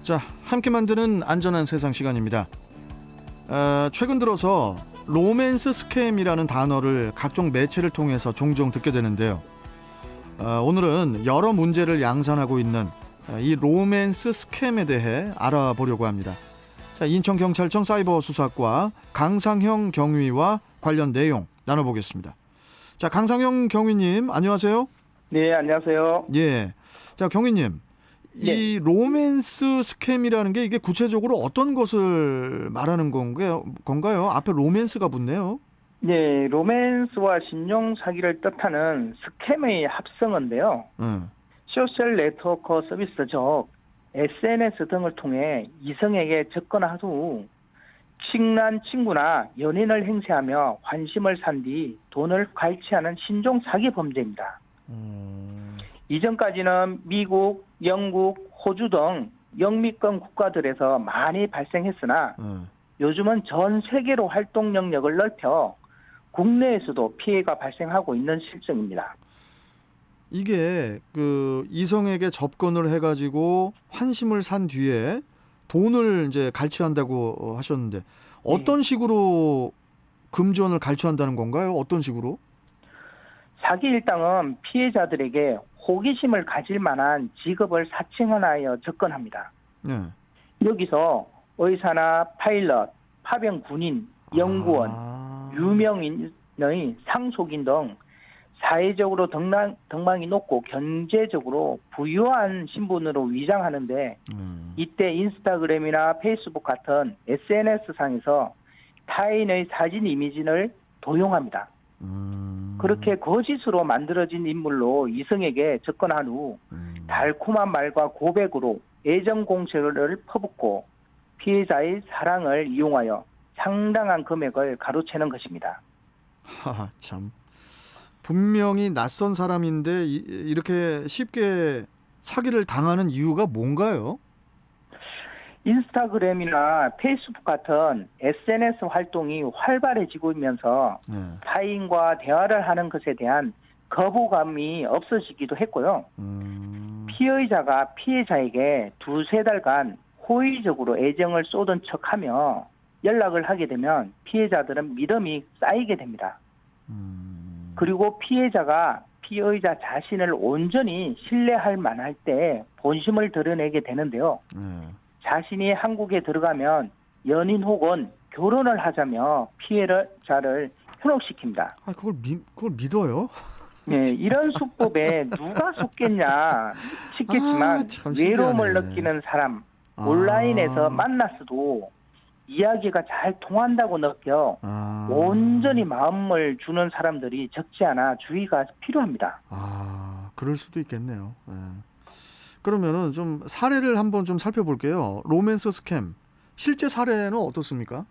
자, 함께 만드는 안전한 세상 시간입니다. 최근 들어서 로맨스 스캠이라는 단어를 각종 매체를 통해서 종종 듣게 되는데요. 오늘은 여러 문제를 양산하고 있는 이 로맨스 스캠에 대해 알아보려고 합니다. 자, 인천경찰청 사이버수사과 강상형 경위와 관련 내용 나눠보겠습니다. 자, 강상형 경위님 안녕하세요. 네, 안녕하세요. 예, 자 경위님, 이 로맨스 스캠이라는 게 이게 구체적으로 어떤 것을 말하는 건가요? 앞에 로맨스가 붙네요. 네, 로맨스와 신용 사기를 뜻하는 스캠의 합성어인데요. 소셜 네트워크 서비스 즉 SNS 등을 통해 이성에게 접근한 후 친한 친구나 연인을 행세하며 환심을 산 뒤 돈을 갈취하는 신종 사기 범죄입니다. 이전까지는 미국, 영국, 호주 등 영미권 국가들에서 많이 발생했으나 요즘은 전 세계로 활동 영역을 넓혀 국내에서도 피해가 발생하고 있는 실정입니다. 이게 그 이성에게 접근을 해가지고 환심을 산 뒤에 돈을 이제 갈취한다고 하셨는데 어떤 식으로 금전을 갈취한다는 건가요? 어떤 식으로? 사기 일당은 피해자들에게 호기심을 가질 만한 직업을 사칭하여 접근합니다. 네. 여기서 의사나 파일럿, 파병 군인, 연구원, 유명인의 상속인 등 사회적으로 등망이 높고 경제적으로 부유한 신분으로 위장하는데 이때 인스타그램이나 페이스북 같은 SNS상에서 타인의 사진 이미지를 도용합니다. 그렇게 거짓으로 만들어진 인물로 이성에게 접근한 후 달콤한 말과 고백으로 애정 공세를 퍼붓고 피해자의 사랑을 이용하여 상당한 금액을 가로채는 것입니다. 하하, 참. 분명히 낯선 사람인데 이렇게 쉽게 사기를 당하는 이유가 뭔가요? 인스타그램이나 페이스북 같은 SNS 활동이 활발해지고 있면서 타인과 대화를 하는 것에 대한 거부감이 없어지기도 했고요. 피해자가 피해자에게 두세 달간 호의적으로 애정을 쏟은 척하며 연락을 하게 되면 피해자들은 믿음이 쌓이게 됩니다. 그리고 피해자가 피의자 자신을 온전히 신뢰할 만할 때 본심을 드러내게 되는데요. 자신이 한국에 들어가면 연인 혹은 결혼을 하자며 피해자를 현혹시킵니다. 그걸 믿어요? 네, 이런 수법에 누가 속겠냐 싶겠지만 외로움을 느끼는 사람, 온라인에서 만났어도 이야기가 잘 통한다고 느껴 온전히 마음을 주는 사람들이 적지 않아 주의가 필요합니다. 그럴 수도 있겠네요. 그러면은 좀 사례를 한번 좀 살펴볼게요. 로맨스 스캠 실제 사례는 어떻습니까?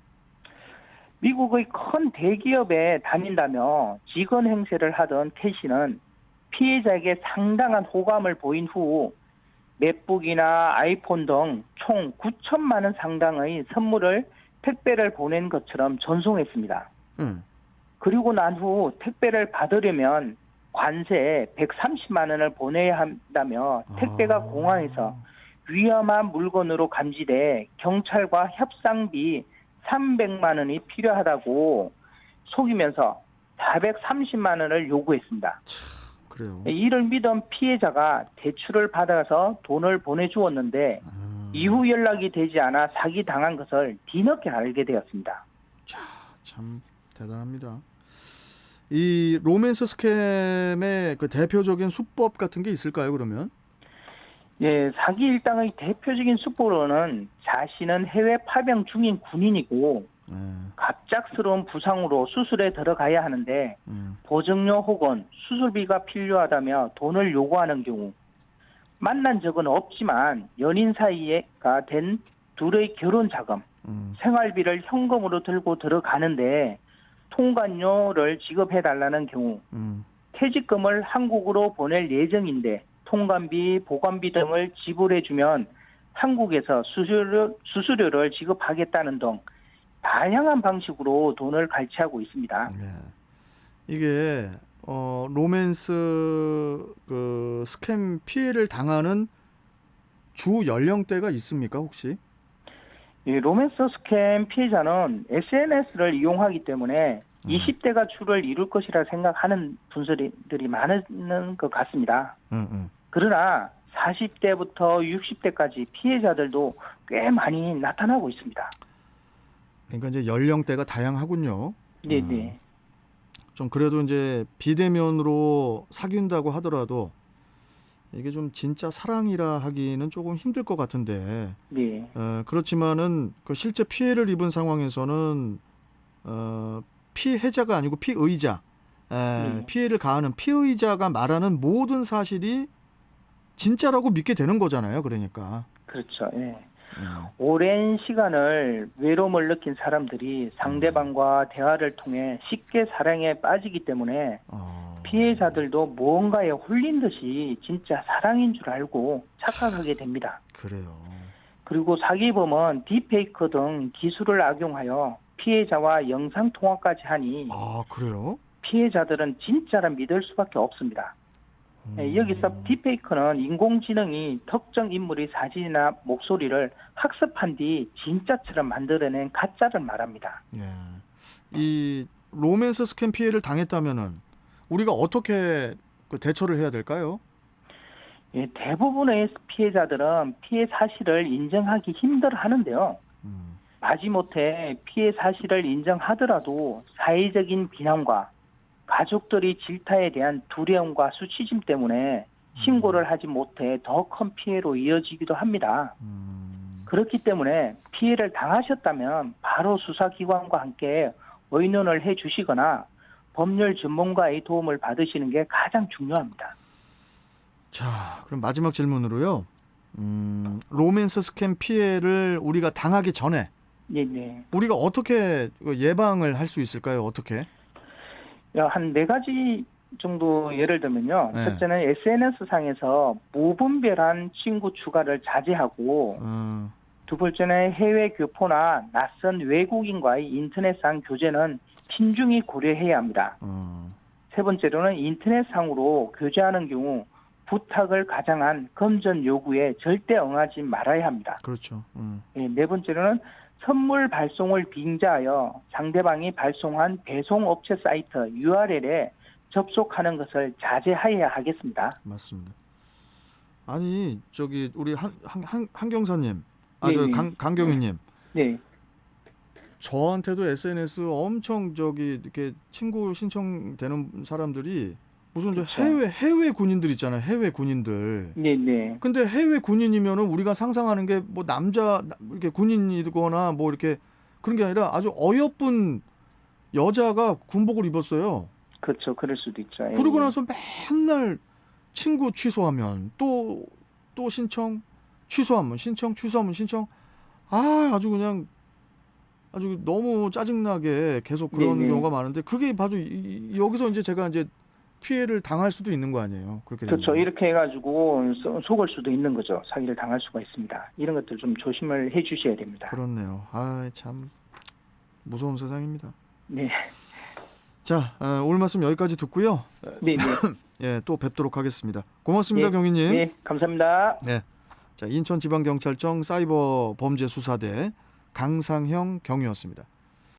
미국의 큰 대기업에 다닌다며 직원 행세를 하던 K 씨는 피해자에게 상당한 호감을 보인 후 맥북이나 아이폰 등 총 9천만 원 상당의 선물을 택배를 보낸 것처럼 전송했습니다. 그리고 난 후 택배를 받으려면 관세 130만 원을 보내야 한다며 택배가 공항에서 위험한 물건으로 감지돼 경찰과 협상비 300만 원이 필요하다고 속이면서 430만 원을 요구했습니다. 그래요. 이를 믿은 피해자가 대출을 받아서 돈을 보내주었는데 이후 연락이 되지 않아 사기당한 것을 뒤늦게 알게 되었습니다. 참 대단합니다. 이 로맨스 스캠의 그 대표적인 수법 같은 게 있을까요, 그러면? 예, 사기 일당의 대표적인 수법으로는 자신은 해외 파병 중인 군인이고 갑작스러운 부상으로 수술에 들어가야 하는데 보증료 혹은 수술비가 필요하다며 돈을 요구하는 경우, 만난 적은 없지만 연인 사이가 된 둘의 결혼 자금, 생활비를 현금으로 들고 들어가는데 통관료를 지급해달라는 경우, 퇴직금을 한국으로 보낼 예정인데 통관비, 보관비 등을 지불해주면 한국에서 수수료를 지급하겠다는 등 다양한 방식으로 돈을 갈취하고 있습니다. 이게 로맨스 그 스캠 피해를 당하는 주 연령대가 있습니까 혹시? 이 로맨스 스캠 피해자는 SNS를 이용하기 때문에 20대가 주를 이룰 것이라 생각하는 분들이 많은 것 같습니다. 그러나 40대부터 60대까지 피해자들도 꽤 많이 나타나고 있습니다. 그러니까 이제 연령대가 다양하군요. 네네. 좀 그래도 이제 비대면으로 사귄다고 하더라도 이게 좀 진짜 사랑이라 하기는 조금 힘들 것 같은데. 네. 그렇지만은 그 실제 피해를 입은 상황에서는 피해자가 아니고 피의자, 네. 피해를 가하는 피의자가 말하는 모든 사실이 진짜라고 믿게 되는 거잖아요. 그러니까. 그렇죠. 예. 오랜 시간을 외로움을 느낀 사람들이 상대방과 대화를 통해 쉽게 사랑에 빠지기 때문에 피해자들도 무언가에 홀린 듯이 진짜 사랑인 줄 알고 착각하게 됩니다. 그래요. 그리고 사기범은 딥페이크 등 기술을 악용하여 피해자와 영상통화까지 하니 그래요? 피해자들은 진짜라 믿을 수밖에 없습니다. 여기서 딥페이크는 인공지능이 특정 인물의 사진이나 목소리를 학습한 뒤 진짜처럼 만들어낸 가짜를 말합니다. 예. 이 로맨스 스캠 피해를 당했다면은 우리가 어떻게 대처를 해야 될까요? 예, 대부분의 피해자들은 피해 사실을 인정하기 힘들어하는데요. 마지못해 피해 사실을 인정하더라도 사회적인 비난과 가족들이 질타에 대한 두려움과 수치심 때문에 신고를 하지 못해 더 큰 피해로 이어지기도 합니다. 그렇기 때문에 피해를 당하셨다면 바로 수사기관과 함께 의논을 해주시거나 법률 전문가의 도움을 받으시는 게 가장 중요합니다. 자, 그럼 마지막 질문으로요. 로맨스 스캠 피해를 우리가 당하기 전에 네. 우리가 어떻게 예방을 할 수 있을까요? 어떻게? 한 4가지 정도 예를 들면요. 네. 첫째는 SNS상에서 무분별한 친구 추가를 자제하고 두 번째는 해외 교포나 낯선 외국인과의 인터넷상 교제는 신중히 고려해야 합니다. 세 번째로는 인터넷상으로 교제하는 경우 부탁을 가장한 금전 요구에 절대 응하지 말아야 합니다. 그렇죠. 네 번째로는 선물 발송을 빙자하여 상대방이 발송한 배송업체 사이트 URL에 접속하는 것을 자제해야 하겠습니다. 맞습니다. 아니 저기 우리 한경사님, 네. 강경희님, 네. 저한테도 SNS 엄청 이렇게 친구 신청되는 사람들이 무슨 그렇죠. 해외 군인들 있잖아요. 해외 군인들. 네. 근데 해외 군인이면은 우리가 상상하는 게 뭐 남자 이렇게 군인이거나 뭐 이렇게 그런 게 아니라 아주 어여쁜 여자가 군복을 입었어요. 그렇죠. 그럴 수도 있죠. 그러고 나서 맨날 친구 취소하면 또 신청, 취소하면 신청, 취소하면 신청. 아주 그냥 아주 너무 짜증나게 계속 그런 네네. 경우가 많은데 그게 바로 여기서 이제 제가 이제 피해를 당할 수도 있는 거 아니에요. 그렇게 되면. 그렇죠. 이렇게 해가지고 속을 수도 있는 거죠. 사기를 당할 수가 있습니다. 이런 것들 좀 조심을 해주셔야 됩니다. 그렇네요. 참 무서운 세상입니다. 네. 자, 오늘 말씀 여기까지 듣고요. 네. 예, 또 뵙도록 하겠습니다. 고맙습니다, 네. 경위님. 네, 감사합니다. 네. 자, 인천지방경찰청 사이버범죄수사대 강상형 경위였습니다.